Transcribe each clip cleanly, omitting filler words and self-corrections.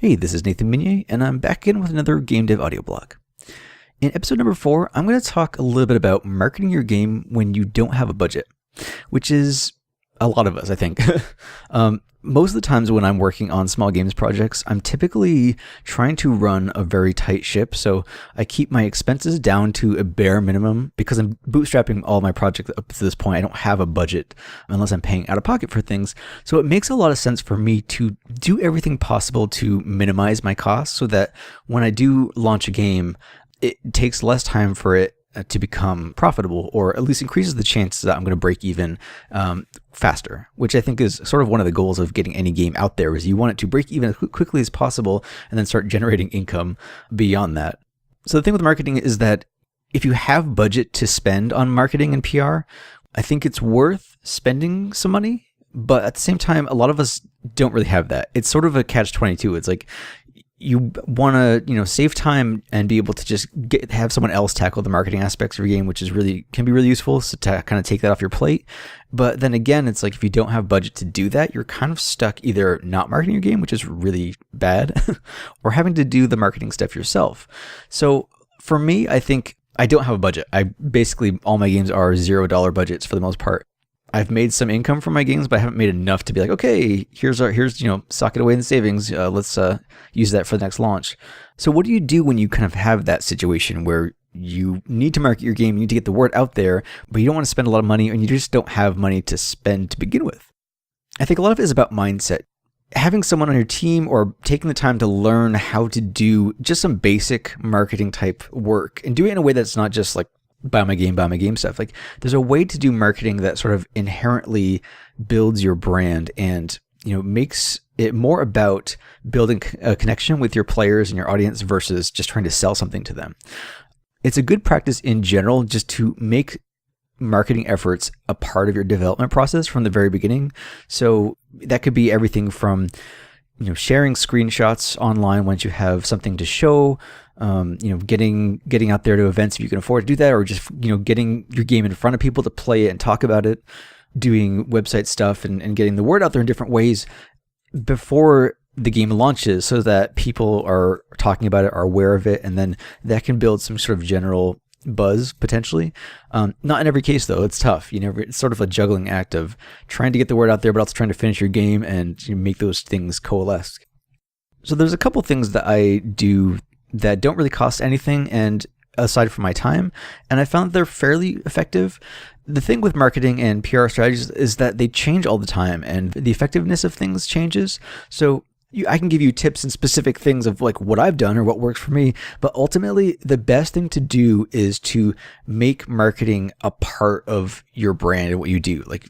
Hey, this is Nathan Meunier, and I'm back in with another game dev audio blog. In episode number 4, I'm going to talk a little bit about marketing your game when you don't have a budget, which is a lot of us, I think. Most of the times when I'm working on small games projects, I'm typically trying to run a very tight ship, so I keep my expenses down to a bare minimum because I'm bootstrapping all my projects up to this point. I don't have a budget unless I'm paying out of pocket for things, so it makes a lot of sense for me to do everything possible to minimize my costs so that when I do launch a game, it takes less time for it to become profitable, or at least increases the chances that I'm going to break even faster, which I think is sort of one of the goals of getting any game out there, is you want it to break even as quickly as possible and then start generating income beyond that. So the thing with marketing is that if you have budget to spend on marketing and PR, I think it's worth spending some money, but at the same time, a lot of us don't really have that. It's sort of a catch-22. It's like, you want to, save time and be able to just have someone else tackle the marketing aspects of your game, which can be really useful, so to kind of take that off your plate. But then again, it's like if you don't have budget to do that, you're kind of stuck either not marketing your game, which is really bad, or having to do the marketing stuff yourself. So for me, I think I don't have a budget. All my games are $0 budgets for the most part. I've made some income from my games, but I haven't made enough to be like, okay, here's sock it away in the savings. Let's use that for the next launch. So what do you do when you kind of have that situation where you need to market your game, you need to get the word out there, but you don't want to spend a lot of money and you just don't have money to spend to begin with? I think a lot of it is about mindset. Having someone on your team or taking the time to learn how to do just some basic marketing type work and do it in a way that's not just like, buy my game stuff. Like, there's a way to do marketing that sort of inherently builds your brand and, makes it more about building a connection with your players and your audience versus just trying to sell something to them. It's a good practice in general just to make marketing efforts a part of your development process from the very beginning. So that could be everything from sharing screenshots online once you have something to show, getting out there to events if you can afford to do that, or just, getting your game in front of people to play it and talk about it, doing website stuff and getting the word out there in different ways before the game launches so that people are talking about it, are aware of it, and then that can build some sort of general buzz potentially. Not in every case though, it's tough. It's sort of a juggling act of trying to get the word out there, but also trying to finish your game and make those things coalesce. So there's a couple things that I do that don't really cost anything and aside from my time, and I found they're fairly effective. The thing with marketing and PR strategies is that they change all the time and the effectiveness of things changes. So I can give you tips and specific things of like what I've done or what works for me, but ultimately the best thing to do is to make marketing a part of your brand and what you do. Like,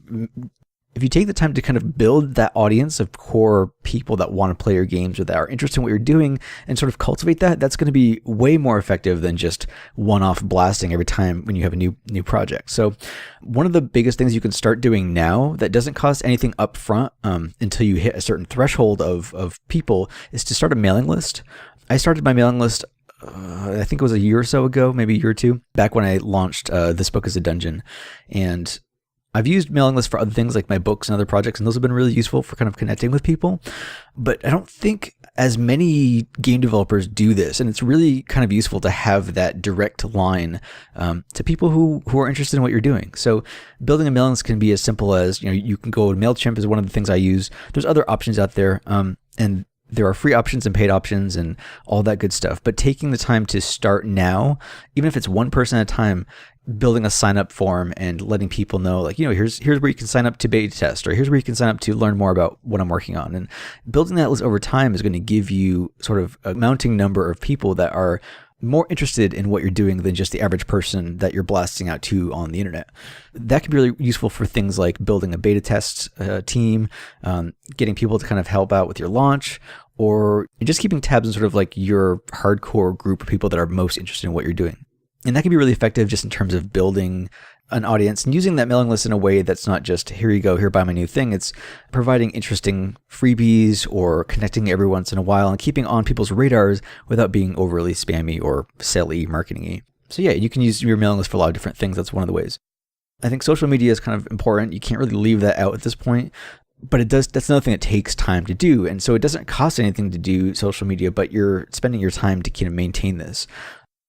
if you take the time to kind of build that audience of core people that want to play your games or that are interested in what you're doing and sort of cultivate that, that's going to be way more effective than just one-off blasting every time when you have a new project. So one of the biggest things you can start doing now that doesn't cost anything up front until you hit a certain threshold of people is to start a mailing list. I started my mailing list I think it was a year or so ago, maybe a year or two, back when I launched This Book is a Dungeon. And I've used mailing lists for other things like my books and other projects, and those have been really useful for kind of connecting with people. But I don't think as many game developers do this, and it's really kind of useful to have that direct line to people who are interested in what you're doing. So building a mailing list can be as simple as, you can go to MailChimp is one of the things I use. There's other options out there, and there are free options and paid options and all that good stuff. But taking the time to start now, even if it's one person at a time, building a sign up form and letting people know, like, here's where you can sign up to beta test, or here's where you can sign up to learn more about what I'm working on. And building that list over time is going to give you sort of a mounting number of people that are more interested in what you're doing than just the average person that you're blasting out to on the internet. That can be really useful for things like building a beta test team, getting people to kind of help out with your launch, or just keeping tabs on sort of like your hardcore group of people that are most interested in what you're doing. And that can be really effective just in terms of building an audience and using that mailing list in a way that's not just, here you go, here, buy my new thing. It's providing interesting freebies or connecting every once in a while and keeping on people's radars without being overly spammy or silly marketing-y. So yeah, you can use your mailing list for a lot of different things. That's one of the ways. I think social media is kind of important. You can't really leave that out at this point. But that's another thing that takes time to do. And so it doesn't cost anything to do social media, but you're spending your time to kind of maintain this.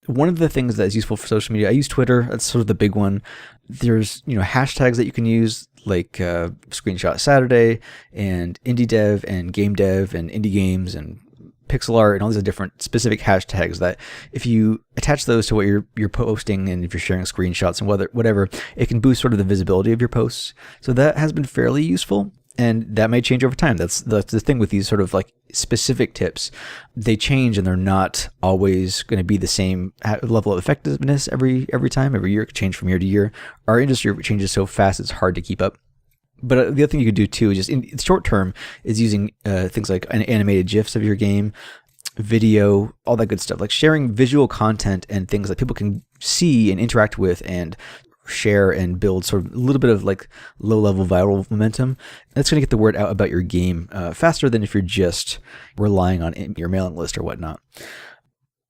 One of the things that is useful for social media, I use Twitter. That's sort of the big one. There's, hashtags that you can use, like Screenshot Saturday and Indie Dev and Game Dev and Indie Games and pixel art and all these different specific hashtags that if you attach those to what you're posting, and if you're sharing screenshots and whatever, it can boost sort of the visibility of your posts. So that has been fairly useful. And that may change over time. That's the thing with these sort of like specific tips. They change, and they're not always going to be the same level of effectiveness every time. Every year it could change from year to year. Our industry changes so fast, it's hard to keep up. But the other thing you could do too, just in the short term, is using things like animated GIFs of your game, video, all that good stuff, like sharing visual content and things that people can see and interact with and share and build sort of a little bit of like low-level viral momentum. That's going to get the word out about your game faster than if you're just relying on your mailing list or whatnot.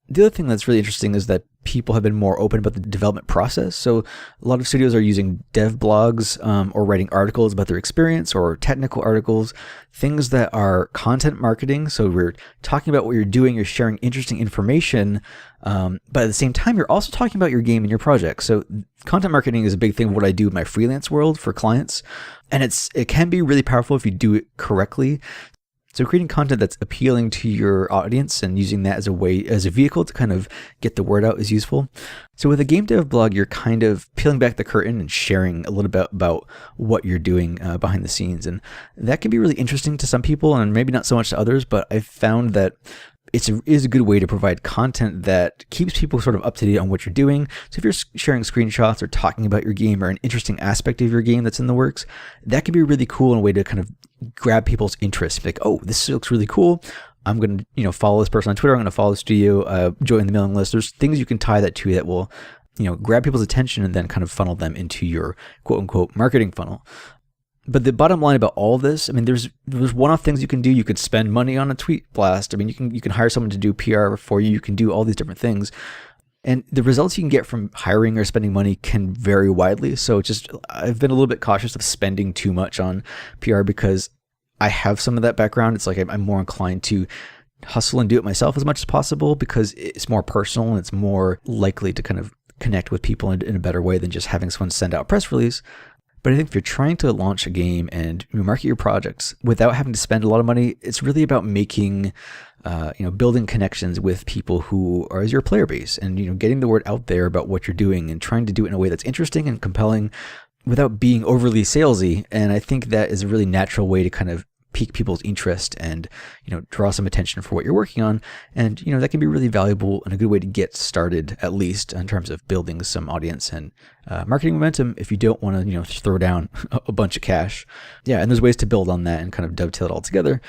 The other thing that's really interesting is that people have been more open about the development process. So a lot of studios are using dev blogs or writing articles about their experience, or technical articles, things that are content marketing. So we're talking about what you're doing, you're sharing interesting information, but at the same time, you're also talking about your game and your project. So content marketing is a big thing of what I do in my freelance world for clients. And it can be really powerful if you do it correctly. So creating content that's appealing to your audience and using that as a vehicle to kind of get the word out is useful. So with a game dev blog, you're kind of peeling back the curtain and sharing a little bit about what you're doing behind the scenes. And that can be really interesting to some people and maybe not so much to others, but I've found that it is a good way to provide content that keeps people sort of up to date on what you're doing. So if you're sharing screenshots or talking about your game or an interesting aspect of your game that's in the works, that can be really cool and a way to kind of grab people's interest. Like, oh, this looks really cool. I'm going to, follow this person on Twitter. I'm going to follow the studio, join the mailing list. There's things you can tie that to that will, grab people's attention and then kind of funnel them into your quote unquote marketing funnel. But the bottom line about all this, there's one-off things you can do. You could spend money on a tweet blast. You can hire someone to do PR for you. You can do all these different things. And the results you can get from hiring or spending money can vary widely. So I've been a little bit cautious of spending too much on PR because I have some of that background. It's like I'm more inclined to hustle and do it myself as much as possible because it's more personal and it's more likely to kind of connect with people in a better way than just having someone send out a press release. But I think if you're trying to launch a game and market your projects without having to spend a lot of money, it's really about making, building connections with people who are your player base and, getting the word out there about what you're doing and trying to do it in a way that's interesting and compelling without being overly salesy. And I think that is a really natural way to kind of pique people's interest and, draw some attention for what you're working on. And, that can be really valuable and a good way to get started, at least in terms of building some audience and marketing momentum if you don't want to, throw down a bunch of cash. Yeah, and there's ways to build on that and kind of dovetail it all together.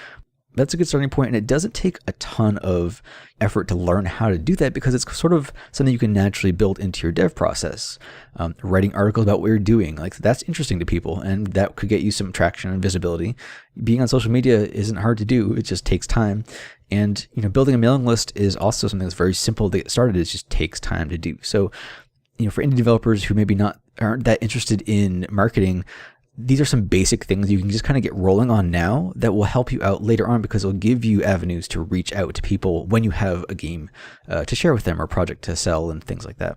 That's a good starting point, and it doesn't take a ton of effort to learn how to do that because it's sort of something you can naturally build into your dev process. Writing articles about what you're doing, like that's interesting to people, and that could get you some traction and visibility. Being on social media isn't hard to do; it just takes time. And building a mailing list is also something that's very simple to get started. It just takes time to do. So, for indie developers who maybe aren't that interested in marketing, these are some basic things you can just kind of get rolling on now that will help you out later on because it'll give you avenues to reach out to people when you have a game to share with them or a project to sell and things like that.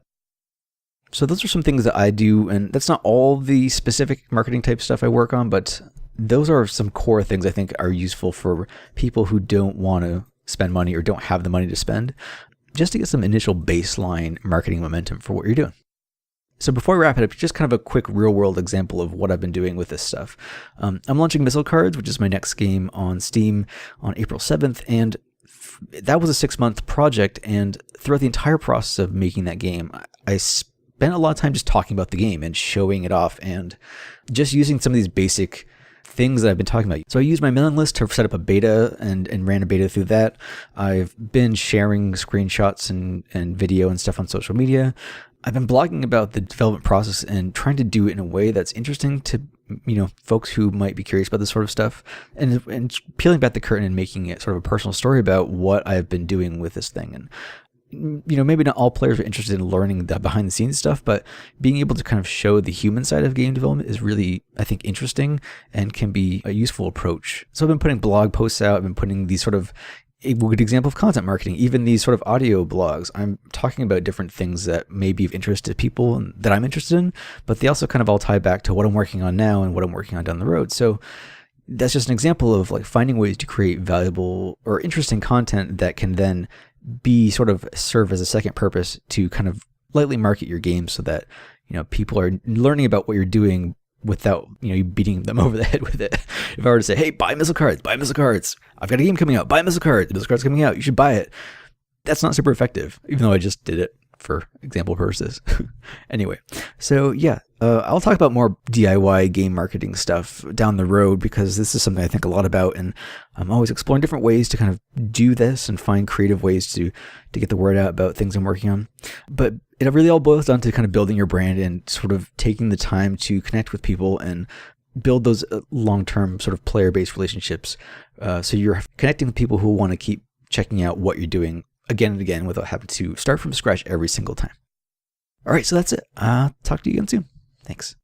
So those are some things that I do, and that's not all the specific marketing type stuff I work on, but those are some core things I think are useful for people who don't want to spend money or don't have the money to spend, just to get some initial baseline marketing momentum for what you're doing. So before we wrap it up, just kind of a quick real-world example of what I've been doing with this stuff. I'm launching Missile Cards, which is my next game on Steam on April 7th, and that was a 6-month project, and throughout the entire process of making that game, I spent a lot of time just talking about the game and showing it off and just using some of these basic things that I've been talking about. So I used my mailing list to set up a beta and ran a beta through that. I've been sharing screenshots and video and stuff on social media. I've been blogging about the development process and trying to do it in a way that's interesting to, folks who might be curious about this sort of stuff and peeling back the curtain and making it sort of a personal story about what I've been doing with this thing. And maybe not all players are interested in learning the behind the scenes stuff, but being able to kind of show the human side of game development is really, I think, interesting and can be a useful approach. So I've been putting blog posts out. I've been putting these sort of a good example of content marketing, even these sort of audio blogs. I'm talking about different things that may be of interest to people and that I'm interested in, but they also kind of all tie back to what I'm working on now and what I'm working on down the road. So that's just an example of like finding ways to create valuable or interesting content that can then be sort of serve as a second purpose to kind of lightly market your game so that, people are learning about what you're doing without, you beating them over the head with it. If I were to say, hey, buy missile cards, I've got a game coming out, buy missile cards, the missile card's coming out, you should buy it. That's not super effective, even though I just did it for example purposes. Anyway, so yeah, I'll talk about more DIY game marketing stuff down the road because this is something I think a lot about, and I'm always exploring different ways to kind of do this and find creative ways to get the word out about things I'm working on. But it really all boils down to kind of building your brand and sort of taking the time to connect with people and build those long-term sort of player-based relationships. So you're connecting with people who want to keep checking out what you're doing again and again without having to start from scratch every single time. All right, so that's it. Talk to you again soon. Thanks.